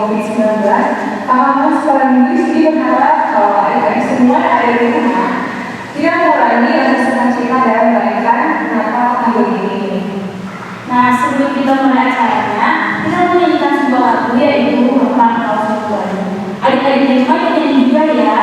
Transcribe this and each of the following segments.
COVID-19, Kakak Sekolah Minggu Studi berharap kalau adik-adik semua yang ada di rumah tidak mengurangi rasa sukacita dalam merayakan Natal tahun ini. Nah, sebelum kita mulai acaranya, kita menyanyikan sebuah lagu yaitu Natal Tahun Baru. Adik-adik di rumah nyanyi juga ya.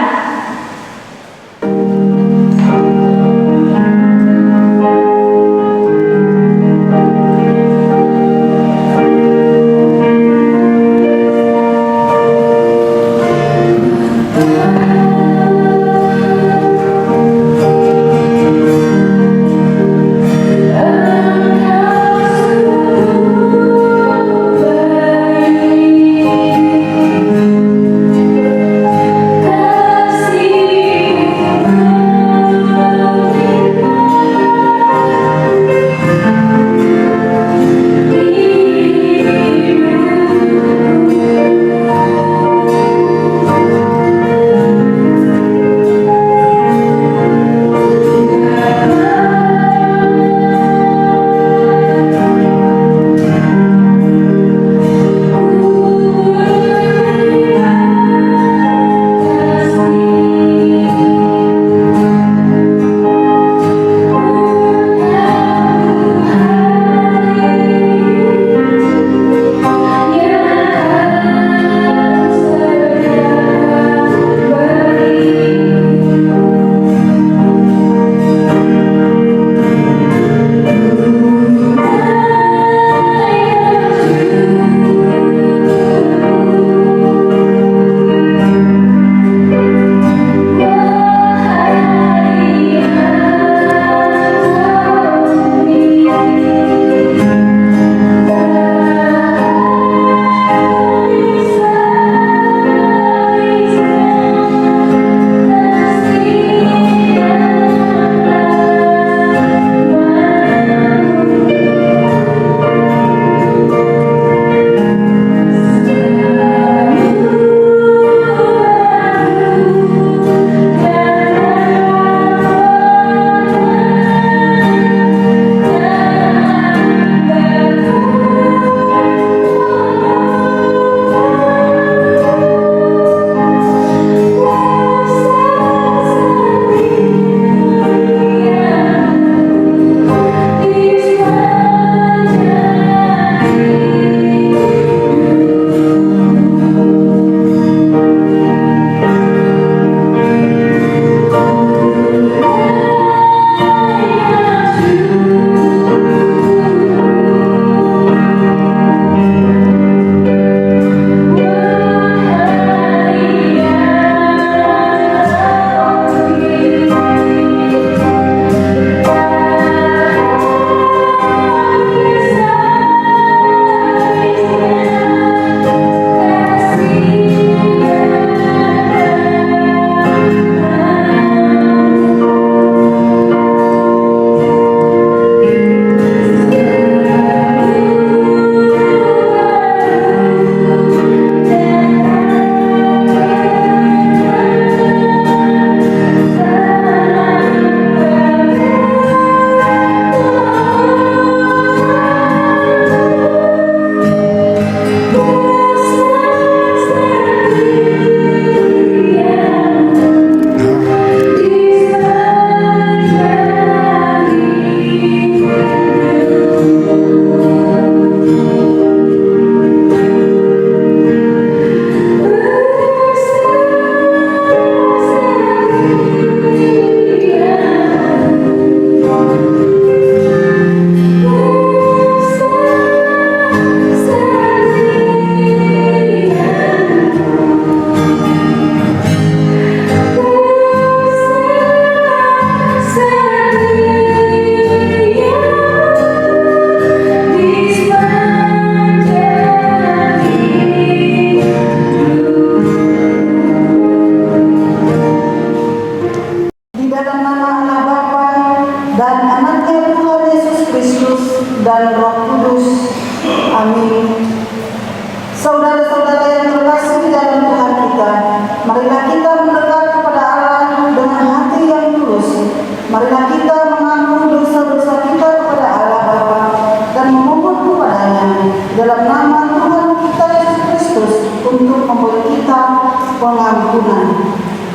pengampunan.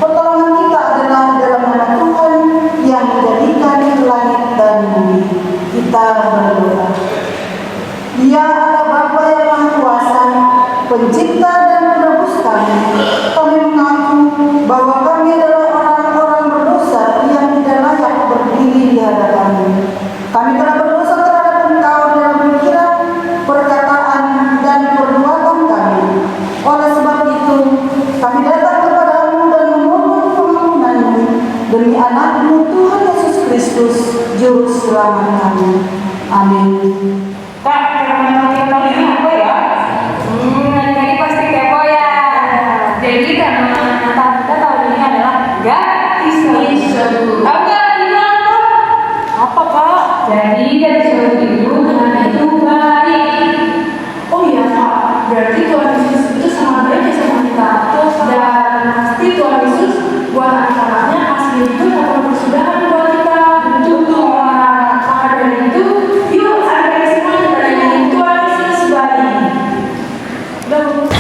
Pertolongan kita adalah dalam nama Tuhan yang menjadikan langit dan bumi. Kita berdoa. Ya Allah Bapa yang Maha Kuasa, Pencipta dan Penebus kami mengaku bahwa kami adalah orang-orang berdosa yang tidak layak berdiri di hadapan-Mu. Kami telah berdosa terhadap Engkau dalam pikiran, perkataan, dan perbuatan kami. Oleh sebab itu, kami datang kepada-Mu dan memohon pengampunan-Mu demi anak-Mu Tuhan Yesus Kristus, Juru Selamat kami. Amin. Kak, tema ini apa ya? Tadi pasti kepo ya. Jadi tema Natal kita tahun ini adalah God is Love. Tahu nggak artinya apa? Apa Kak? Jadi dari surat itu Tuhan itu baik. Oh iya Kak, berarti Tuhan Yesus itu sama baiknya sama kita. Dan pasti Tuhan Yesus buat acaranya kasih itu atau persudahan buat kita. Betul. Maka dari itu, yuk sampai semua kita nyanyiin Tuhan Yesus baik. Bagus.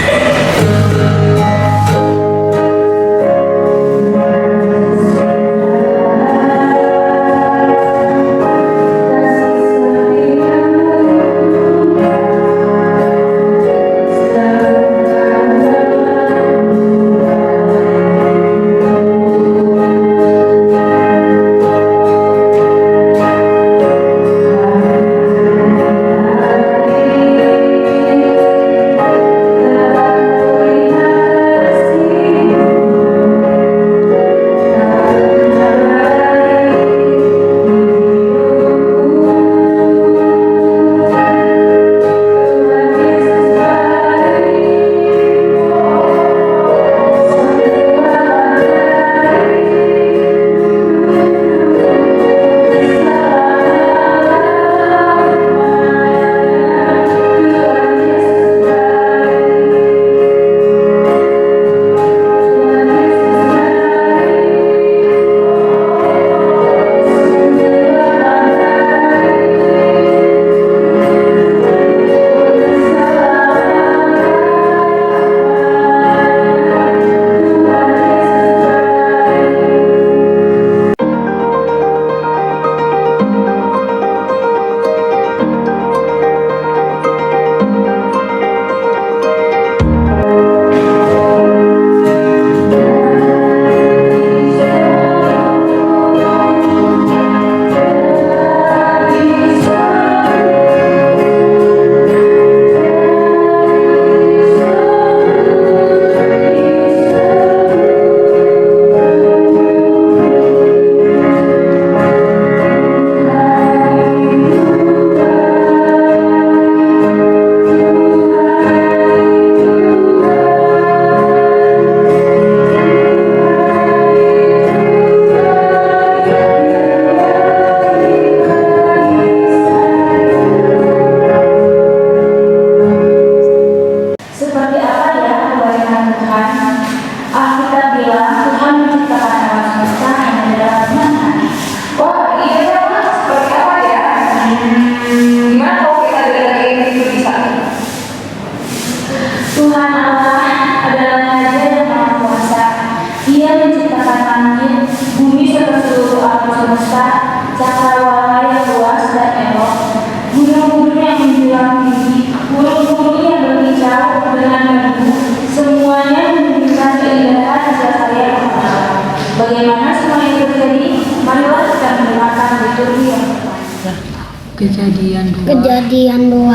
Kejadian 2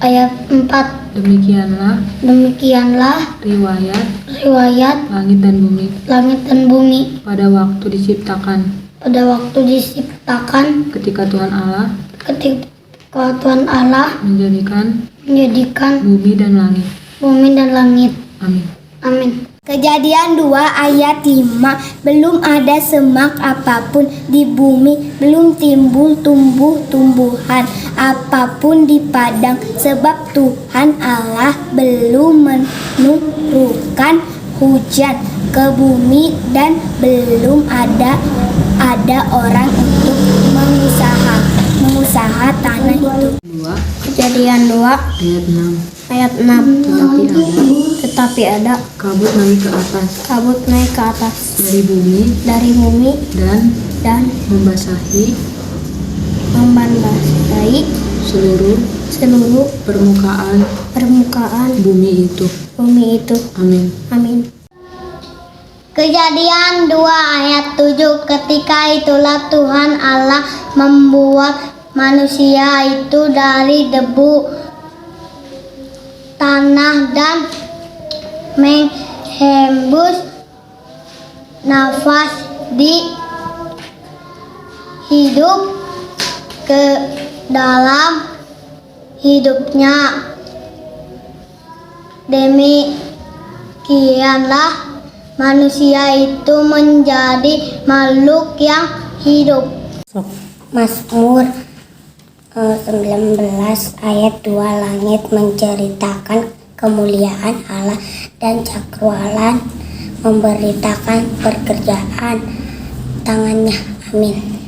ayat 4. Demikianlah riwayat langit dan bumi pada waktu diciptakan ketika Tuhan Allah menjadikan bumi dan langit. Amin. Kejadian 2 ayat 5. Belum ada semak apapun di bumi, belum timbul tumbuh-tumbuhan apapun di padang, sebab Tuhan Allah belum menurunkan hujan ke bumi dan belum ada orang untuk mengusahakan. mengusaha tanah itu. 2 Kejadian 2 ayat 6. ayat 6. Tetapi ada Tetapi ada kabut naik ke atas kabut naik ke atas dari bumi dari bumi dan membasahi membasahi seluruh seluruh permukaan bumi itu. bumi itu. Amin. Amin. Kejadian 2 ayat 7. Ketika itulah Tuhan Allah membuat manusia itu dari debu tanah dan menghembus nafas di hidup ke dalam hidupnya. Demikianlah manusia itu menjadi makhluk yang hidup. Mazmur 19 ayat 2. Langit menceritakan kemuliaan Allah dan cakrawala memberitakan pekerjaan tangannya. Amin.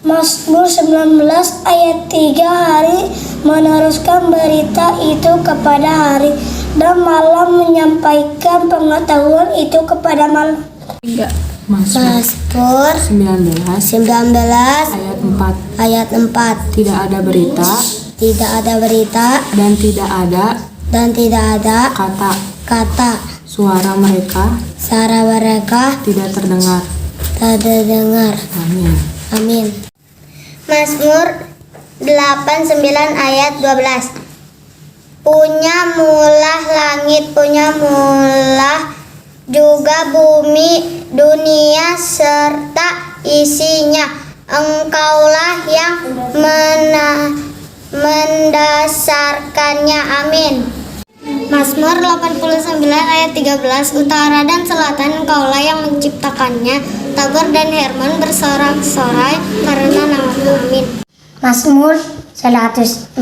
Mazmur 19 ayat 3. Hari meneruskan berita itu kepada hari dan malam menyampaikan pengetahuan itu kepada malam. Mazmur Mazmur 19 ayat 4. Tidak ada berita dan tidak ada kata suara mereka tidak terdengar. Amin. Mazmur 89 ayat 12. Punya mulah langit, punya mulah juga bumi, dunia serta isinya. Engkaulah yang mendasarkannya. Amin. Mazmur 89 ayat 13. Utara dan selatan Engkaulah yang menciptakannya. Tabor dan Hermon bersorak-sorai karena namamu. Amin. Mazmur 147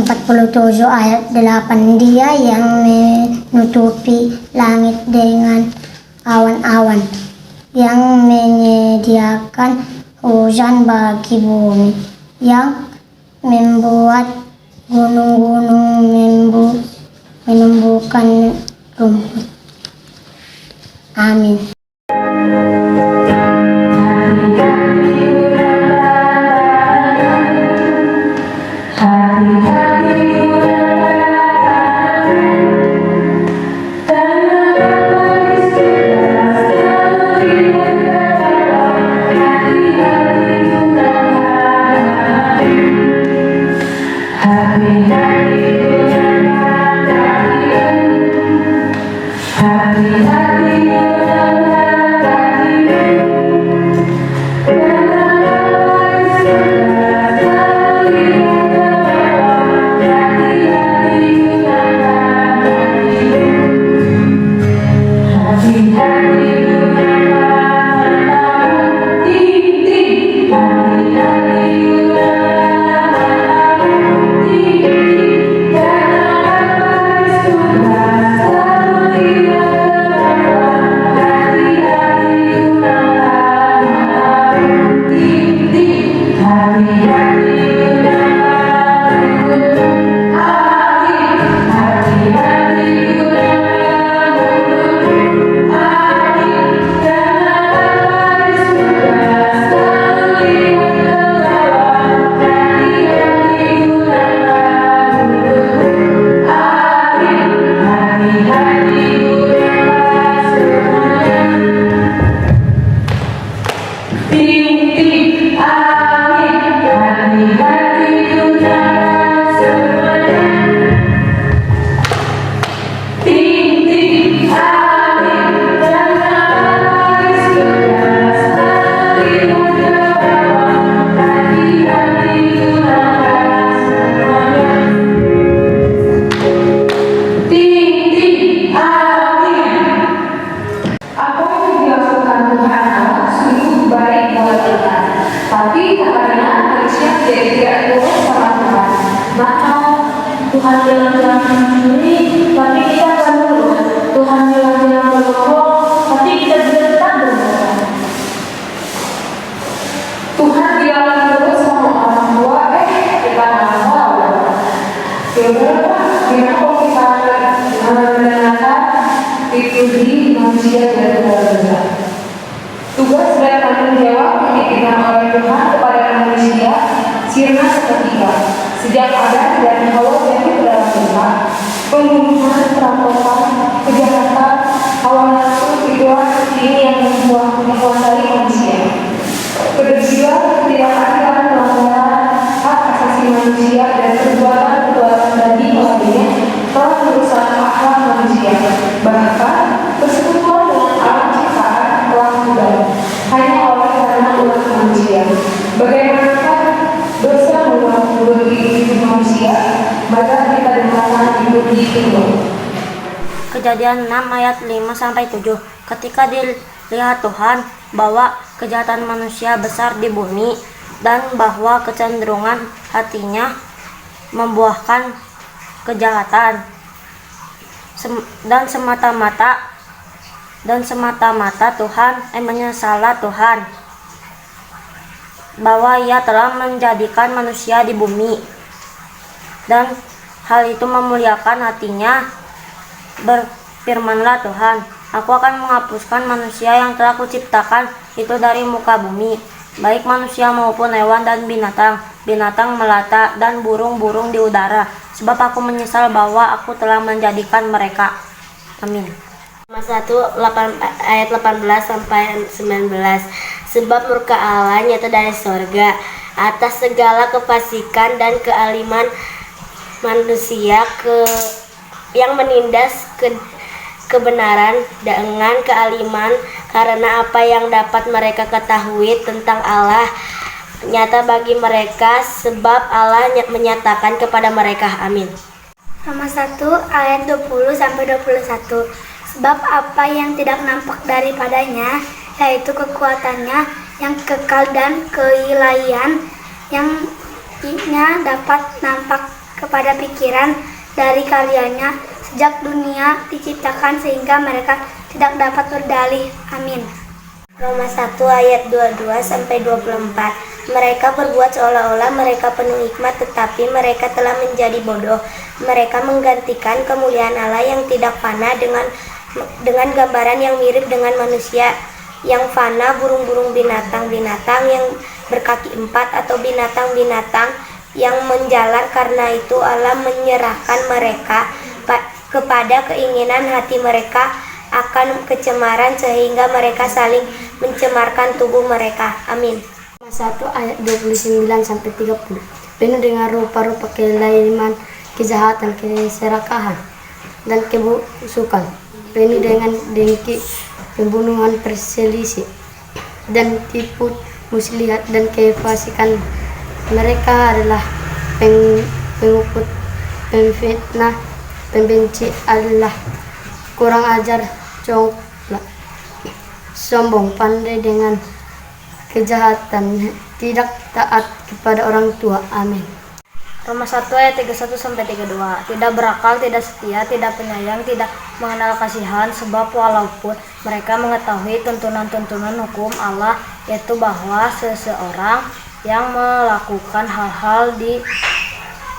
ayat 8. Dia yang menutupi langit dengan awan-awan, yang menyediakan hujan bagi bumi, yang membuat gunung-gunung menumbuhkan rumput. Amin. lindungi manusia dari segala dosa. Tugas dan tanggung jawab yang diberikan oleh Tuhan kepada manusia sirna seketika. Sejak Adam dan Hawa jatuh ke dalam dosa, pembunuhan, perampokan, kejahatan, hawa nafsu, ritual ini yang menguasai manusia. Kebencian, ketidakadilan, pelanggaran hak asasi manusia dan perbuatan tadi lainnya telah merusak akhlak manusia. Bahkan persekutuan dengan alam ciptaan telah mudar hanya oleh karena ulah manusia. Bagaimanakah dosa mengganggu hidup manusia? Maka kita dengarkan hidup di Tuhan. Kejadian 6 ayat 5-7. Ketika dilihat Tuhan bahwa kejahatan manusia besar di bumi dan bahwa kecenderungan hatinya membuahkan kejahatan dan semata-mata Tuhan menyesallah Tuhan bahwa Ia telah menjadikan manusia di bumi dan hal itu memuliakan hatinya. Berfirmanlah Tuhan, Aku akan menghapuskan manusia yang telah kuciptakan itu dari muka bumi, baik manusia maupun hewan dan binatang melata dan burung-burung di udara, sebab aku menyesal bahwa aku telah menjadikan mereka. Amin. Roma 1 ayat 18-19. Sebab murka Allah nyata dari sorga atas segala kefasikan dan kealiman manusia yang menindas kebenaran dengan kealiman, karena apa yang dapat mereka ketahui tentang Allah nyata bagi mereka, sebab Allah menyatakan kepada mereka. Amin. Roma 1 ayat 20-21. Sebab apa yang tidak nampak daripadanya, yaitu kekuatannya yang kekal dan keilahian yang dapat nampak kepada pikiran dari karyanya sejak dunia diciptakan sehingga mereka tidak dapat berdalih. Amin. Roma 1 ayat 22-24. Mereka berbuat seolah-olah mereka penuh hikmat, tetapi mereka telah menjadi bodoh. Mereka menggantikan kemuliaan Allah yang tidak fana dengan gambaran yang mirip dengan manusia yang fana, burung-burung, binatang-binatang yang berkaki 4 atau binatang-binatang yang menjalar. Karena itu Allah menyerahkan mereka kepada keinginan hati mereka akan kecemaran sehingga mereka saling mencemarkan tubuh mereka. Amin. 1 ayat 29-30. Penuh dengan rupa-rupa kelainan, kejahatan, keserakahan, dan kebusukan. Penuh dengan dengki, pembunuhan, perselisih, dan tipu muslihat dan kefasikan. Mereka adalah pengikut, pemfitnah, pembenci Allah, kurang ajar, congkak, sombong, pandai dengan kejahatan, tidak taat kepada orang tua. Amin. Roma 1 ayat 31-32. Tidak berakal, tidak setia, tidak penyayang, tidak mengenal kasihan, sebab walaupun mereka mengetahui tuntunan-tuntunan hukum Allah, yaitu bahwa seseorang yang melakukan hal-hal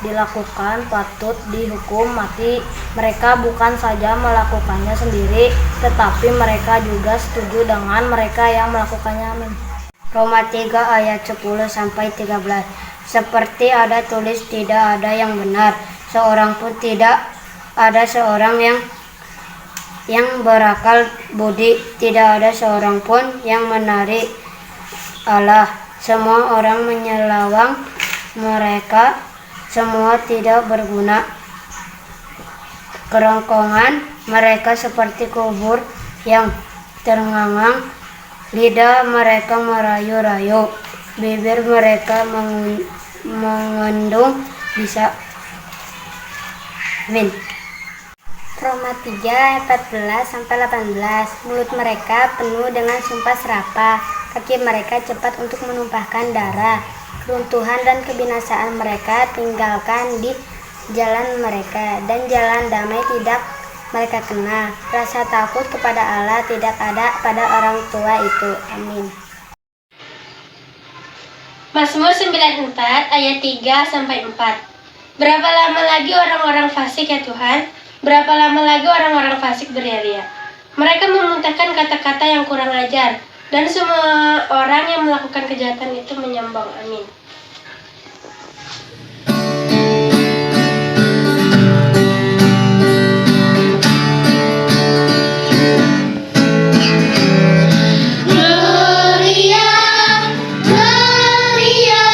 dilakukan patut dihukum mati, mereka bukan saja melakukannya sendiri, tetapi mereka juga setuju dengan mereka yang melakukannya. Amin. Roma 3 ayat 10-13. Seperti ada tulis, tidak ada yang benar, seorang pun tidak ada seorang yang berakal budi, tidak ada seorang pun yang menarik Allah. Semua orang menyelawang, mereka semua tidak berguna. Kerongkongan mereka seperti kubur yang ternganga, lidah mereka merayu-rayu, bibir mereka mengandung bisa. Amin. Roma 3 ayat 14-18. Mulut mereka penuh dengan sumpah serapah, kaki mereka cepat untuk menumpahkan darah. Keruntuhan dan kebinasaan mereka tinggalkan di jalan mereka, dan jalan damai tidak mereka kenal. Rasa takut kepada Allah tidak ada pada orang tua itu. Amin. Mazmur 94 ayat 3-4. Berapa lama lagi orang-orang fasik ya Tuhan? Berapa lama lagi orang-orang fasik beria-ria? Mereka memuntahkan kata-kata yang kurang ajar, dan semua orang yang melakukan kejahatan itu menyombong. Amin. Gloria, Gloria,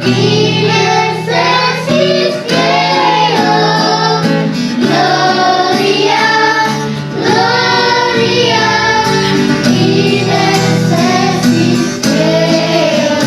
in excelsis Deo. Gloria, Gloria, in excelsis Deo.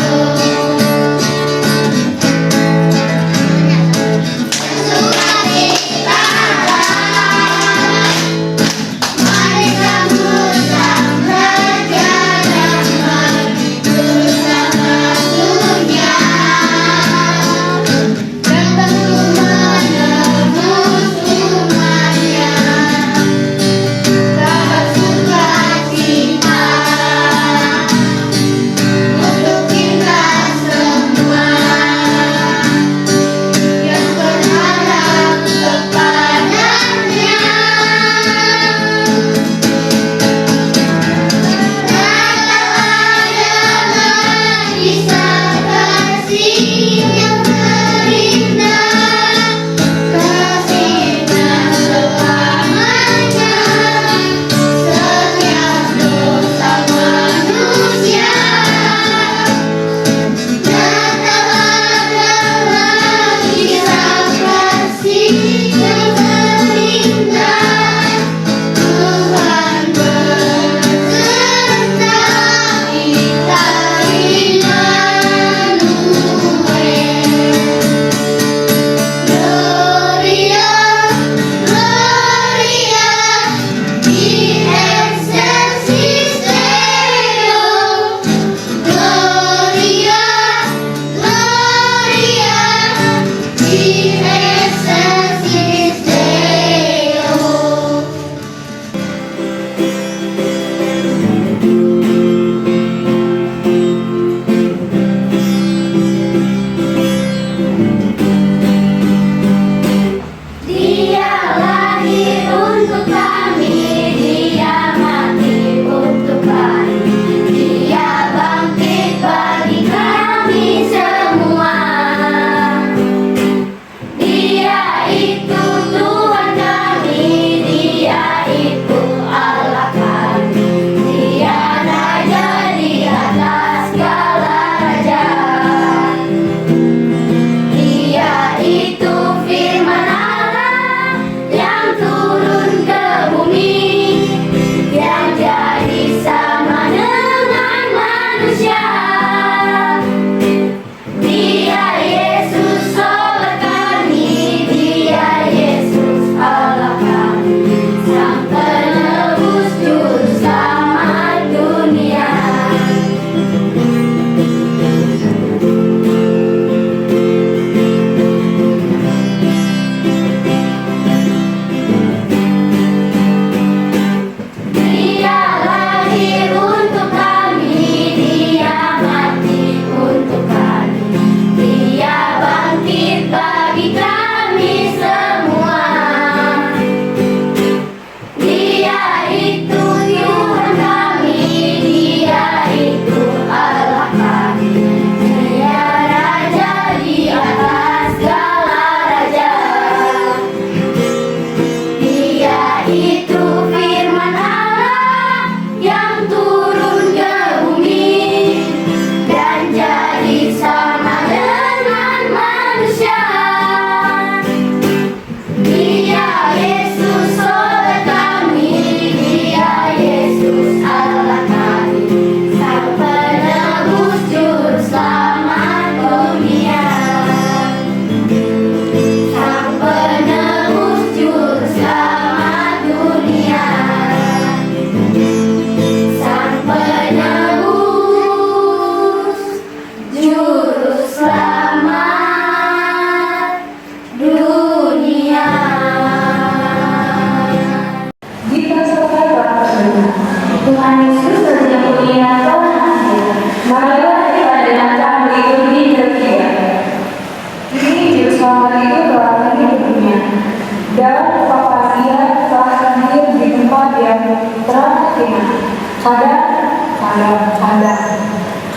terakhir.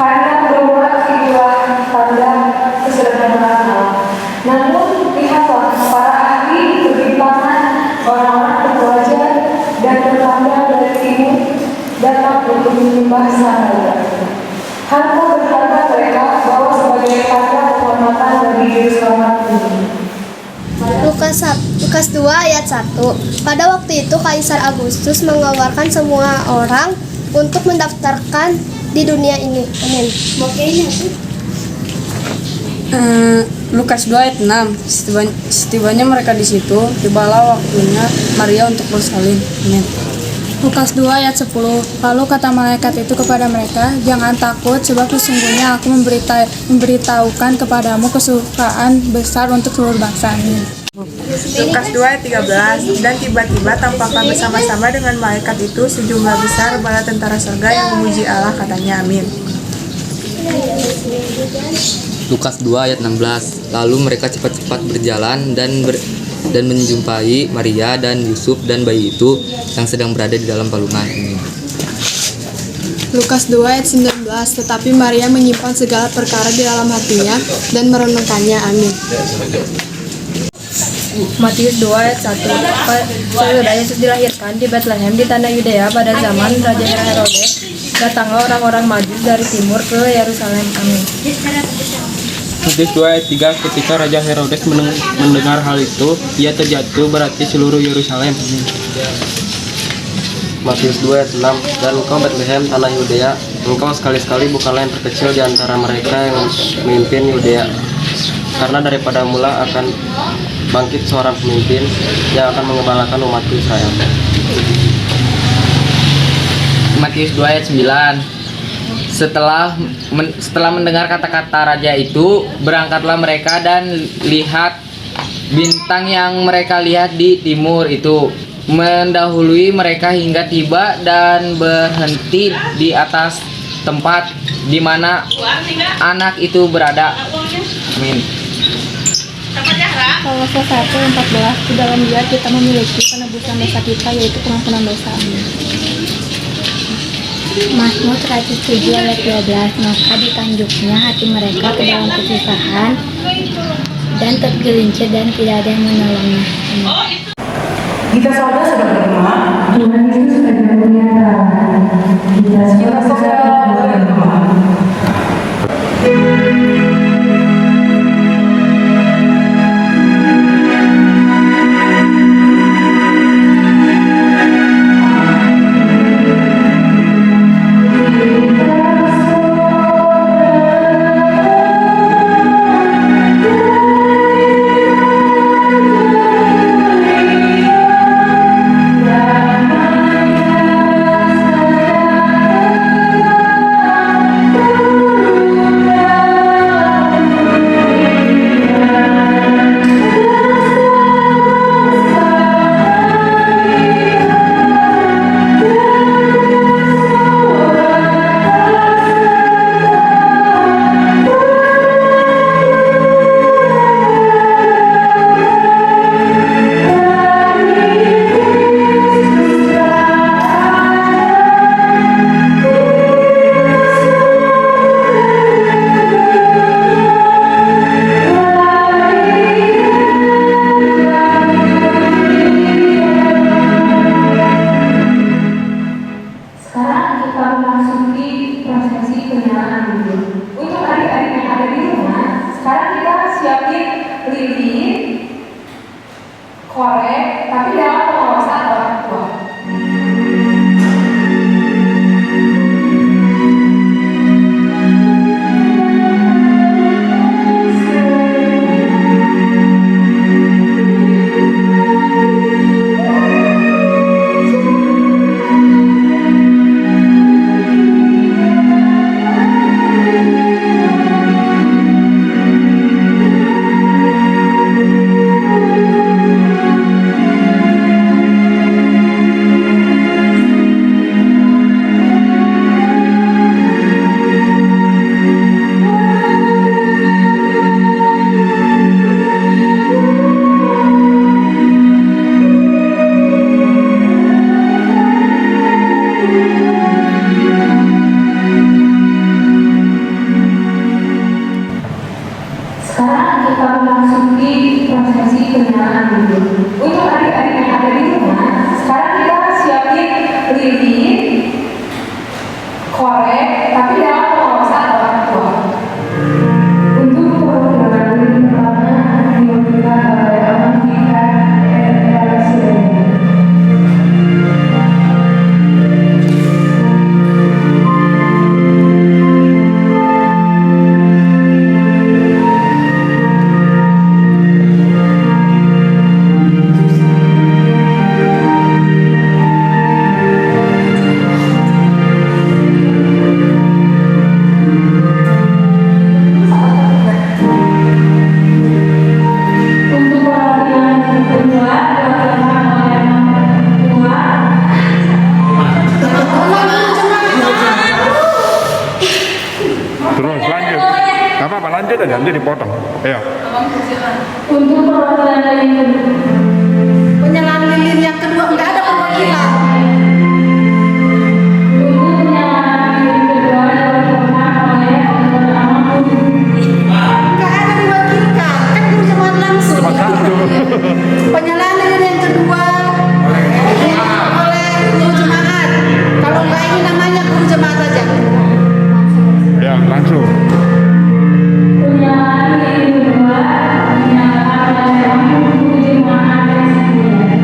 Karena berulang itulah tanda kesederhanaan Allah. Namun lihatlah para ahli perbintangan, orang-orang terpelajar dan tetangga dari timur datang untuk menyembah sang raja. Harta berharga mereka bawa sebagai tanda penghormatan bagi Juru Selamat ini. Lukas 2 ayat 1. Pada waktu itu Kaisar Agustus mengeluarkan semua orang untuk mendaftarkan di dunia ini. Amin. Lukas 2 ayat 6. Setibanya mereka di situ, tibalah waktunya Maria untuk bersalin. Amin. Lukas 2 ayat 10. Lalu kata malaikat itu kepada mereka, "Jangan takut, sebab sesungguhnya aku memberitahukan kepadamu kesukaan besar untuk seluruh bangsa." Amin. Lukas 2 ayat 13. Dan tiba-tiba tampaklah bersama-sama dengan malaikat itu sejumlah besar bala tentara surga yang memuji Allah, katanya amin. Lukas 2 ayat 16. Lalu mereka cepat-cepat berjalan dan menjumpai Maria dan Yusuf dan bayi itu yang sedang berada di dalam palungan. Lukas 2 ayat 19. Tetapi Maria menyimpan segala perkara di dalam hatinya dan merenungkannya. Amin. Matius 2 ayat 1. Sesudah Yesus dilahirkan di Bethlehem di tanah Yudea pada zaman Raja Herodes, datanglah orang-orang Majus dari timur ke Yerusalem. Amin. Matius 2 ayat 3. Ketika Raja Herodes mendengar hal itu, ia terjatuh berarti seluruh Yerusalem. Amin. Matius 2 ayat 6. Dan engkau Bethlehem tanah Yudea, engkau sekali-sekali bukanlah yang terkecil di antara mereka yang memimpin Yudea. Karena daripada mula akan bangkit seorang pemimpin yang akan mengembalakan umatku Israel. Matius 2 ayat 9. Setelah mendengar kata-kata raja itu, berangkatlah mereka dan lihat bintang yang mereka lihat di timur itu mendahului mereka hingga tiba dan berhenti di atas tempat di mana anak itu berada. Amin. Kolose 1:14. Di dalam Dia kita memiliki penebusan dosa kita, yaitu pengampunan dosa. Amin. Mazmur 107 ayat 12. Maka ditanjuknya hati mereka ke dalam kesusahan dan tergelincir dan tidak ada yang menolongnya. Jika saudara sudah berdoa, Tuhan Yesus sudah dimuliakan. Jika saudara berdoa, lanjut aja, nanti dipotong. Ayo. Untuk perwakilan yang kedua. Penyalaan lilin yang kedua nggak ada perwakilan. Untuk penyalaan lilin kedua diwakilkan oleh Nggak ada diwakilkan, kan guru jemaat langsung. Cuma satu. Penyalaan lilin yang kedua oleh guru jemaat. Kalau nggak ini namanya guru jemaat aja. Ya, langsung. penyalaan lilin kedua dinyalakan oleh guru jemaat yang sembilan.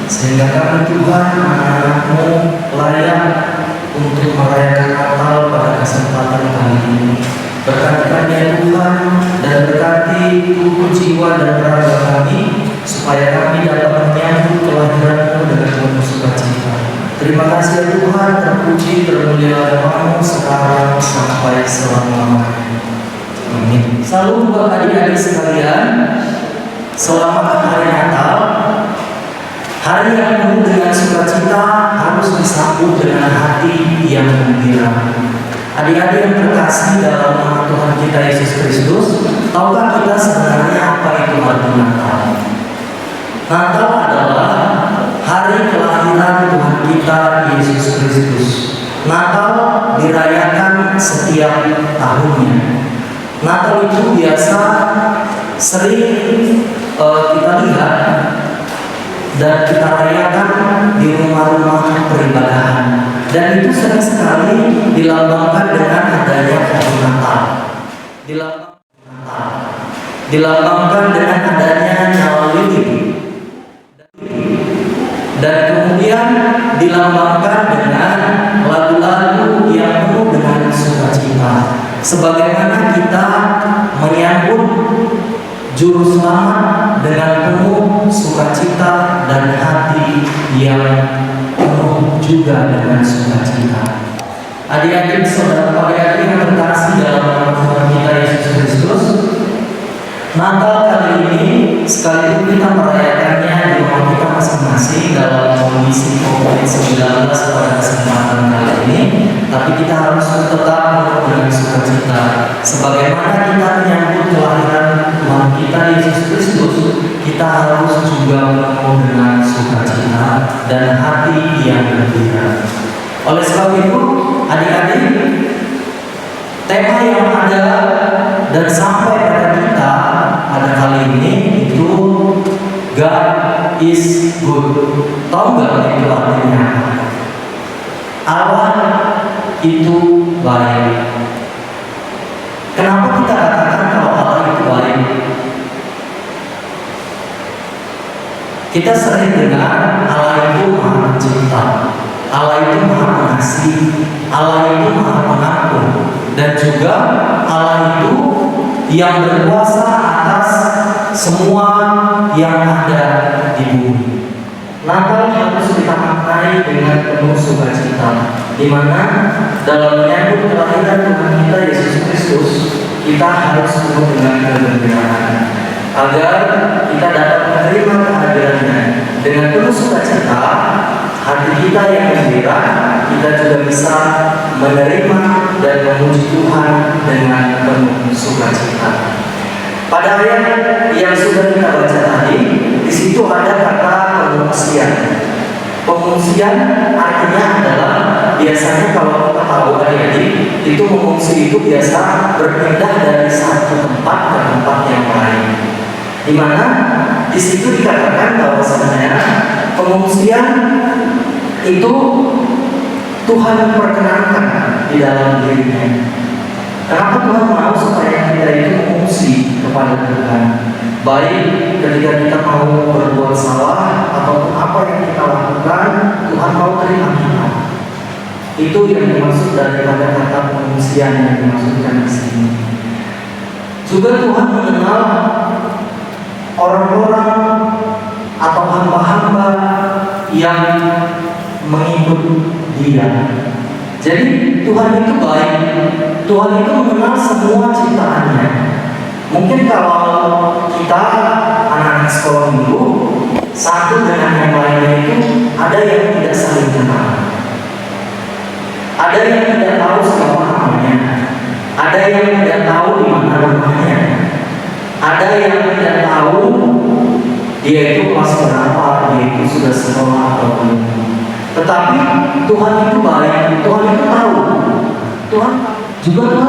sehingga kami Tuhan anak-anak-Mu layak untuk merayakan Natal pada kesempatan kali ini. Berkati ya Tuhan, dan berkati tubuh, jiwa, dan raga kami, supaya kami dapat menyambut kelahiran-Mu dengan penuh sukacita. Terima kasih ya Tuhan, terpuji, termulia nama-Mu sekarang sampai selama-lamanya. Amin. Salam buat adik-adik sekalian, selamat hari Natal. Hari yang penuh dengan sukacita harus disambut dengan hati yang gembira. Adik-adik yang terkasih dalam nama Tuhan kita Yesus Kristus, tahukah kita sebenarnya apa itu arti Natal? Natal adalah hari kelahiran Tuhan kita Yesus Kristus. Natal dirayakan setiap tahunnya. Natal itu biasa sering kita lihat dan kita rayakan di rumah-rumah peribadahan, dan itu sering sekali dilambangkan dengan adanya pohon Natal, dilambangkan dengan adanya nyala lilin, dan kemudian dilambangkan dengan lagu-lagu yang penuh dengan sukacita, sebagaimana kita menyambut Juru Selamat dengan penuh sukacita dan hati yang penuh juga dengan sukacita. Adik-adik, saudara-saudari yang terkasih dalam nama Tuhan kita Yesus Kristus, Natal kali ini sekalipun kita merayakannya di rumah kita masing-masing dalam kondisi COVID-19 pada kesempatan kali ini, tapi kita harus tetap penuh dengan sukacita. Sebagaimana kita menyambut kelahiran Tuhan kita Yesus Kristus, kita harus juga penuh dengan sukacita dan hati yang gembira. Oleh sebab itu, adik-adik, tema yang ada dan sampai pada kita pada kali ini itu God is good. Tahu nggak itu artinya? Allah itu baik. Kenapa kita katakan kalau Allah itu baik? Kita sering dengar Allah itu Maha Pencipta, Allah itu Maha Pengasih, Allah itu Maha Pengampun, dan juga Allah itu yang berkuasa atas semua yang ada di bumi. Natal harus kita maknai dengan penuh sukacita, di mana dalam menyambut kelahiran Tuhan kita Yesus Kristus, kita harus penuh dengan kegembiraan, agar kita dapat menerima kehadirannya dengan penuh sukacita. Hati kita yang gembira, kita juga bisa menerima dan memuji Tuhan dengan penuh sukacita. Pada ayat yang sudah kita baca tadi, di situ ada kata pengungsian. Pengungsian artinya adalah biasanya kalau kita tahu adik-adik, itu mengungsi itu biasa berpindah dari satu tempat ke tempat yang lain. Di mana di situ dikatakan bahwa sebenarnya pengungsian itu Tuhan memperkenankan di dalam dirinya. Kenapa Tuhan mau supaya kita itu mengungsi kepada Tuhan? Baik ketika kita mau berbuat salah ataupun apa yang kita lakukan, Tuhan mau terima kita. Itu yang dimaksud daripada kata pengungsian yang dimaksudkan di sini. Juga Tuhan mengenal orang-orang atau hamba-hamba yang mengikut Dia. Jadi Tuhan itu baik. Tuhan itu mengenal semua ciptaannya. Mungkin kalau kita anak-anak sekolah minggu, satu dengan yang lainnya itu ada yang tidak saling kenal, ada yang tidak tahu siapa namanya, ada yang tidak tahu di mana rumahnya, ada yang tidak tahu dia itu kelas berapa, dia itu sudah sekolah atau belum. Tetapi Tuhan itu baik, Tuhan itu tahu. Tuhan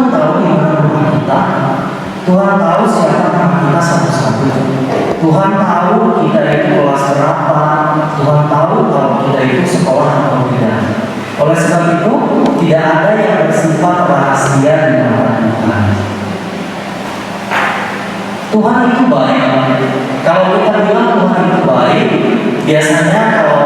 tahu di mana rumah kita. Tuhan tahu siapa nama kita satu-satu. Tuhan tahu kita itu kelas berapa. Tuhan tahu kalau kita itu sekolah atau tidak. Oleh sebab itu, tidak ada yang bersifat rahasia di hadapan Tuhan. Tuhan itu baik. Kalau kita bilang Tuhan itu baik, biasanya kalau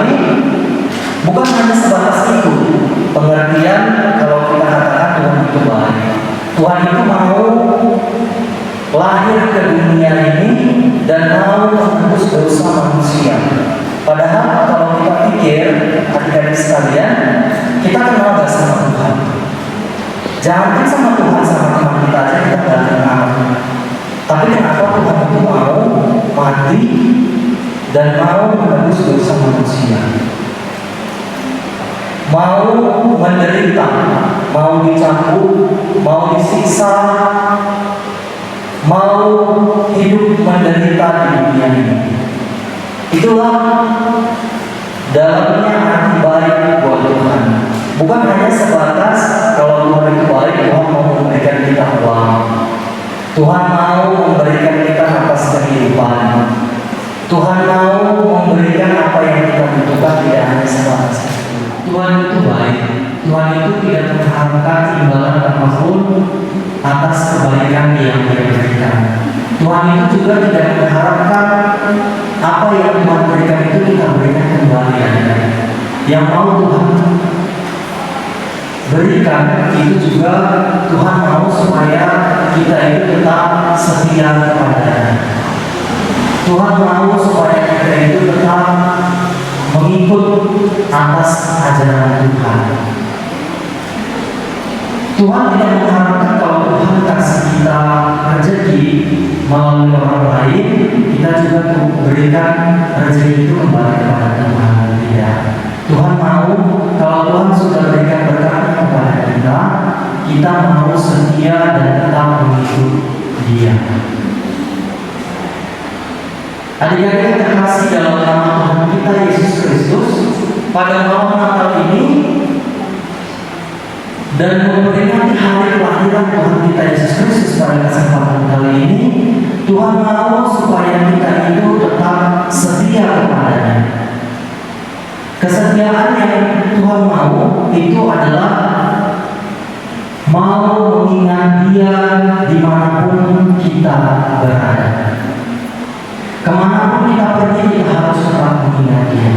kali bukan hanya sebatas itu pengertian kalau kita katakan Tuhan itu baik. Tuhan itu mau lahir ke dunia ini dan mau menebus dosa manusia. Padahal kalau kita pikir, adik-adik sekalian, kita kenal gak sama Tuhan? Jangan sama Tuhan, sama teman kita aja kita gak kenal. Tapi kenapa Tuhan itu mau mati dan mau menebus dosa manusia? Mau menderita, mau dicambuk, mau disiksa, mau hidup menderita di dunia ini. Itulah dalamnya arti baik buat Tuhan. Bukan hanya sebatas kalau Tuhan itu baik, Tuhan mau memberikan kita uang, Tuhan mau memberikan kita nafas kehidupan, Tuhan mau memberikan apa yang kita butuhkan. Tidak hanya sebatas itu. Tuhan itu baik. Tuhan itu tidak mengharapkan imbalan apapun atas kebaikan yang Dia berikan. Tuhan itu juga tidak mengharapkan apa yang Tuhan berikan itu kita berikan kembali. Yang mau Tuhan berikan itu juga Tuhan mau supaya kita itu tetap setia kepada-Nya. Tuhan mau supaya kita itu tetap mengikut atas ajaran Tuhan. Tuhan tidak mengharapkan kalau Tuhan kasih kita rezeki melalui orang lain, kita juga berikan rezeki itu kembali kepada Tuhan. Tidak. Tuhan mau kalau Tuhan sudah berikan berkat kepada kita, kita mau setia dan tetap mengikut Dia. Adik-adik yang terkasih dalam nama Tuhan kita Yesus Kristus, pada malam Natal ini dan memperingati hari kelahiran Tuhan kita Yesus Kristus pada kesempatan kali ini, Tuhan mau supaya kita itu tetap setia kepada-Nya. Kesetiaan yang Tuhan mau itu adalah mau mengingat Dia dimanapun kita berada. Kemanapun kita pergi, kita harus tetap mengingat Dia.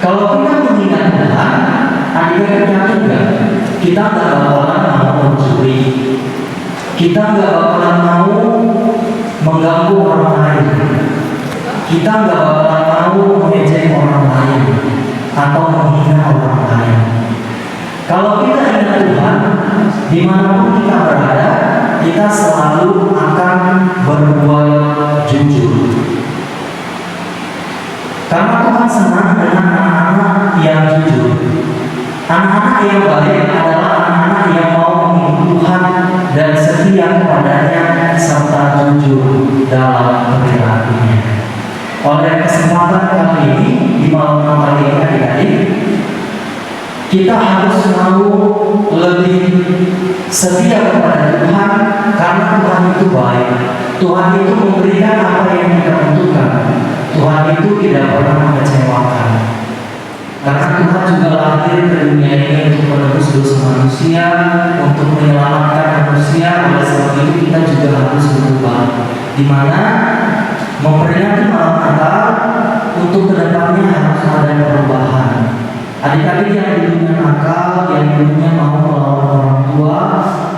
Kalau kita mengingat Tuhan, adik-adik yakin gak? Kita gak bakalan mau mencuri, kita gak bakalan mau mengganggu orang lain, kita gak bakalan mau mengejek orang lain atau menghina orang lain. Kalau kita ingat Tuhan, dimanapun kita berada, kita selalu akan berbuat jujur. Karena Tuhan senang dengan anak-anak yang jujur. Anak-anak yang baik adalah anak-anak yang mau mengikuti Tuhan dan setia kepada-Nya serta jujur dalam perilakunya. Oleh kesempatan kali ini, di malam Natal ini adik-adik, kita harus mau lebih setia kepada Tuhan karena Tuhan itu baik. Tuhan itu memberikan apa yang kita butuhkan. Tuhan itu tidak pernah mengecewakan. Karena Tuhan juga lahir ke dunia ini untuk menebus dosa manusia, untuk menyelamatkan manusia. Oleh sebab itu kita juga harus berubah. Di mana memperingati malam Natal untuk kedepannya harus ada perubahan. Adik-adik yang dulunya nakal, yang dulunya mau melawan orang tua,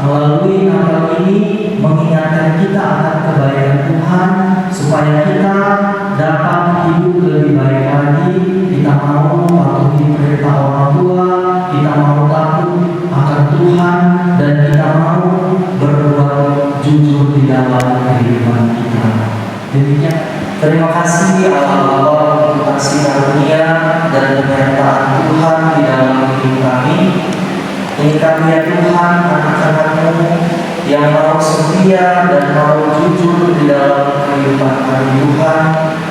melalui Natal ini mengingatkan kita akan kebaikan Tuhan supaya kita dapat hidup lebih baik lagi. Kita mau patuhi perintah orang tua, kita mau takut akan Tuhan, dan kita mau berbuat jujur di dalam kehidupan kita. Demikian. Terima kasih Allah untuk kasih karunia dan penyertaan Tuhan di dalam hidup kami. Ini kami ya Tuhan, anak-anak-Mu yang mau setia dan mau jujur di dalam kehidupan kami Tuhan,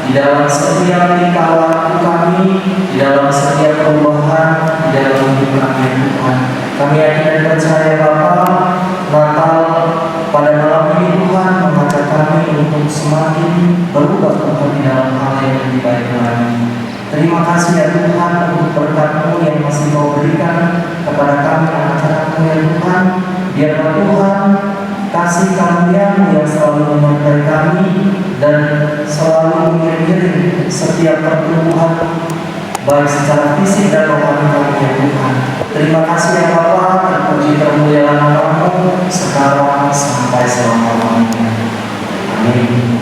di dalam setiap tingkah laku kami, di dalam setiap perubahan di dalam hidup kami Tuhan. Kami yakin dan percaya Bapa, Natal pada malam ini Tuhan mengajak kami untuk semakin berubah Tuhan di dalam hal yang lebih baik lagi. Terima kasih ya Tuhan untuk berkat-Mu yang masih Kau berikan kepada kami anak-anak-Mu ya Tuhan. Biarlah Tuhan kasih karunia-Mu yang selalu menyertai kami dan selalu mengiring setiap pertumbuhan baik secara fisik dan rohani kami ya Tuhan. Terima kasih ya Bapa, terpuji termuliakan nama-Mu sekarang sampai selama-lamanya. Amin.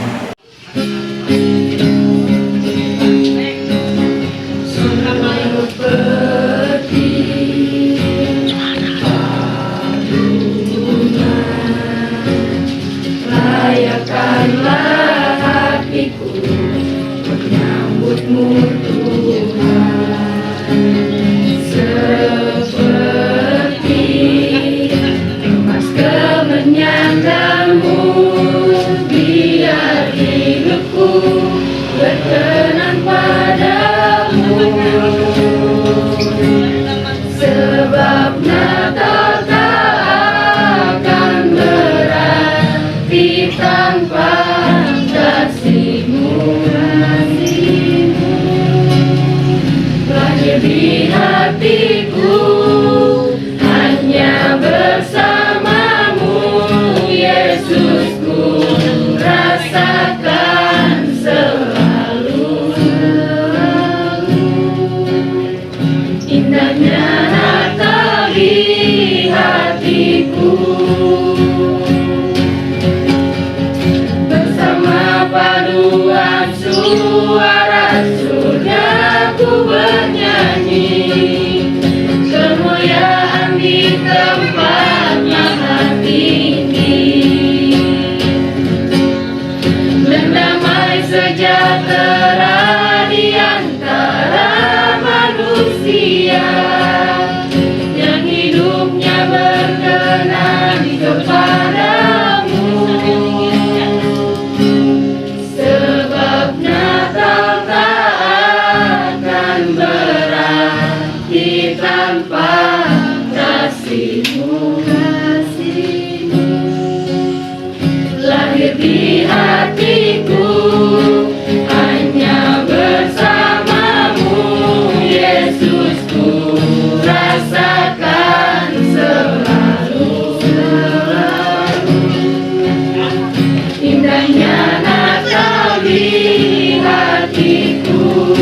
Layakanlah hatiku menyambut-Mu Tuhan, seperti emas kemenyan-Mu, biar hidupku berkenan padamu, sebab Natal tak akan berarti tanpa kasih-Mu. Lahir di hatiku hanya bersama-Mu, Yesus, ku rasakan selalu. Indahnya Natal di hatiku, bersama paduan suara surga ku bernyanyi, kemuliaan di tempat maha tinggi, dan damai sejahtera di antara manusia yang hidupnya berkenan kepada-Mu. Sebab Natal tak akan berarti tanpa kasih-Mu. Lahir di hatiku hanya bersama-Mu, Yesus, ku rasakan selalu. Indahnya Natal di hatiku,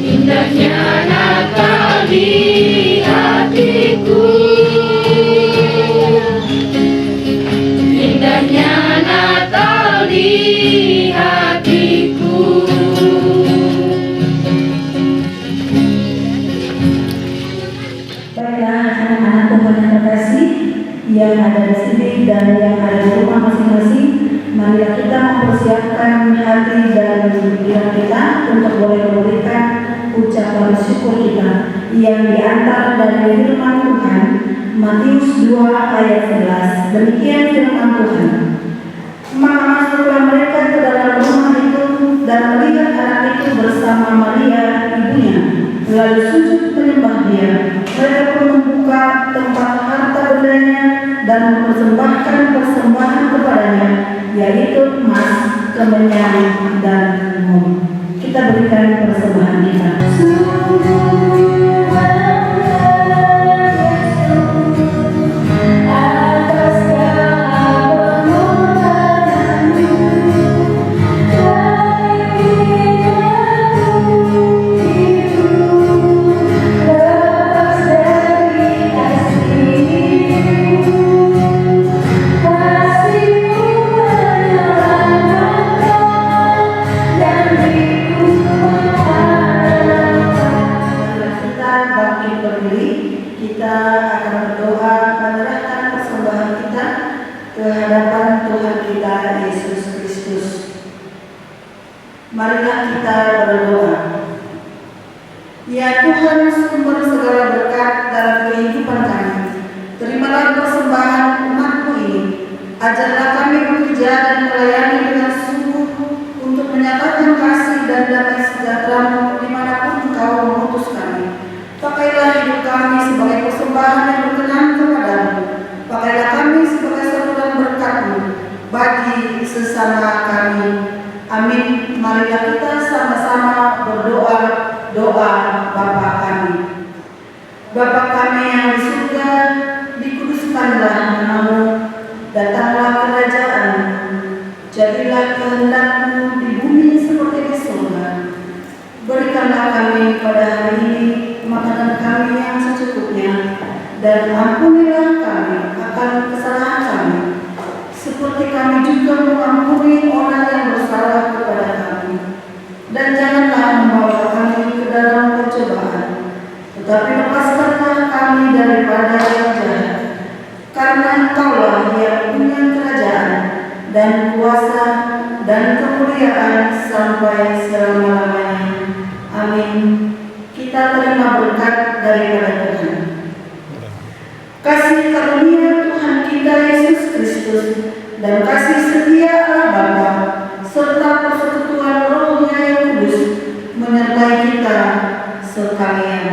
indahnya Natal di hatiku, indahnya Natal di hatiku. Baiklah anak-anak Tuhan yang terkasih yang ada di sini dan yang ada di rumah masing-masing, marilah kita mempersiapkan hati dan pikiran kita untuk boleh memberikan ucapan syukur kita yang diantar dari firman Tuhan Matius 2 ayat 11. Demikian firman Tuhan. Maka masuklah mereka ke dalam rumah itu dan melihat anak itu bersama Maria ibunya, lalu sujud menyembah dia. Mereka pun membuka tempat harta bendanya dan mempersembahkan persembahan kepadanya, yaitu emas, kemenyan, dan lembu. Kita berikan persembahan kita. Kita akan berdoa menyerahkan persembahan kita ke hadapan Tuhan kita Yesus Kristus. Marilah kita berdoa. Ya Tuhan, sumber segala berkat dalam kehidupan kami, terimalah persembahan umat-Mu ini. Ajarlah kami bekerja dan melayani dengan sungguh untuk menyatakan kasih dan damai sejahtera-Mu dimanapun Engkau mengutus kami. Pakailah hidup kami sebagai persembahan yang berkenan kepada-Mu. Pakailah kami sebagai saluran berkat-Mu bagi sesama kami. Amin. Marilah kita sama-sama berdoa doa Bapa kami. Berikanlah kami pada hari ini makanan kami yang secukupnya, dan ampunilah kami akan kesalahan kami, seperti kami juga mengampuni orang yang bersalah kepada kami. Dan janganlah membawa kami ke dalam pencobaan, tetapi lepaskanlah kami daripada yang jahat. Karena Engkaulah yang punya kerajaan dan kuasa dan kemuliaan sampai selama-lamanya. Amin. Kita terima berkat daripada Tuhan. Kasih karunia Tuhan kita Yesus Kristus dan kasih setia Allah Bapa serta persekutuan Roh-Nya yang kudus menyertai kita sekalian.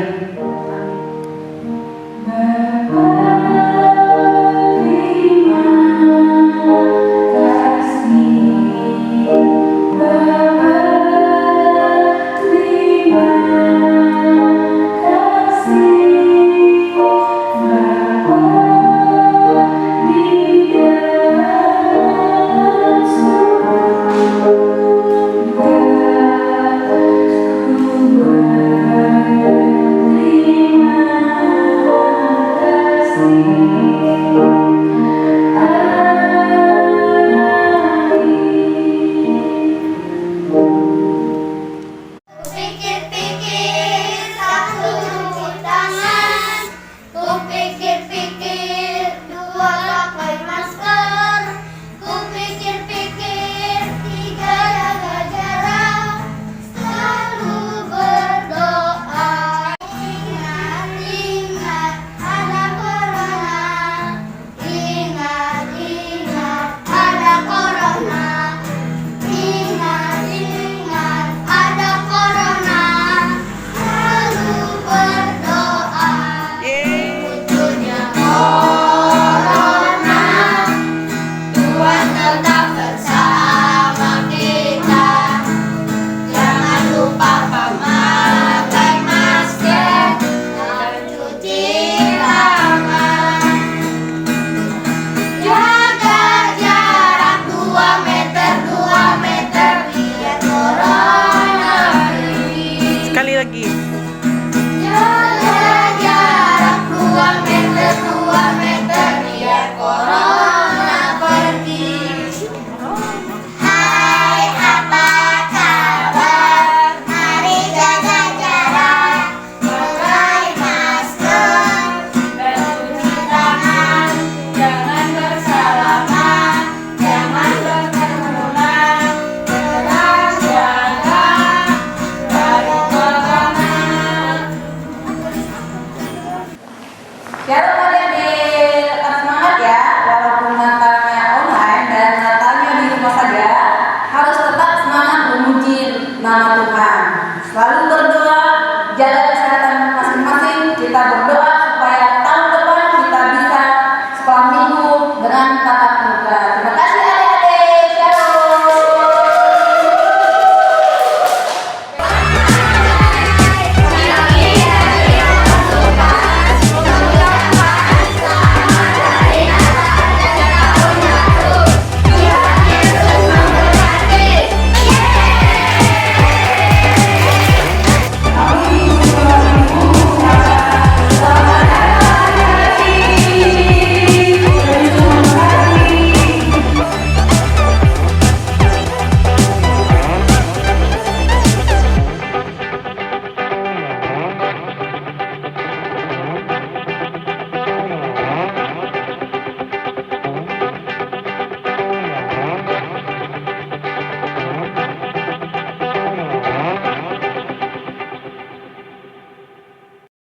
Selalu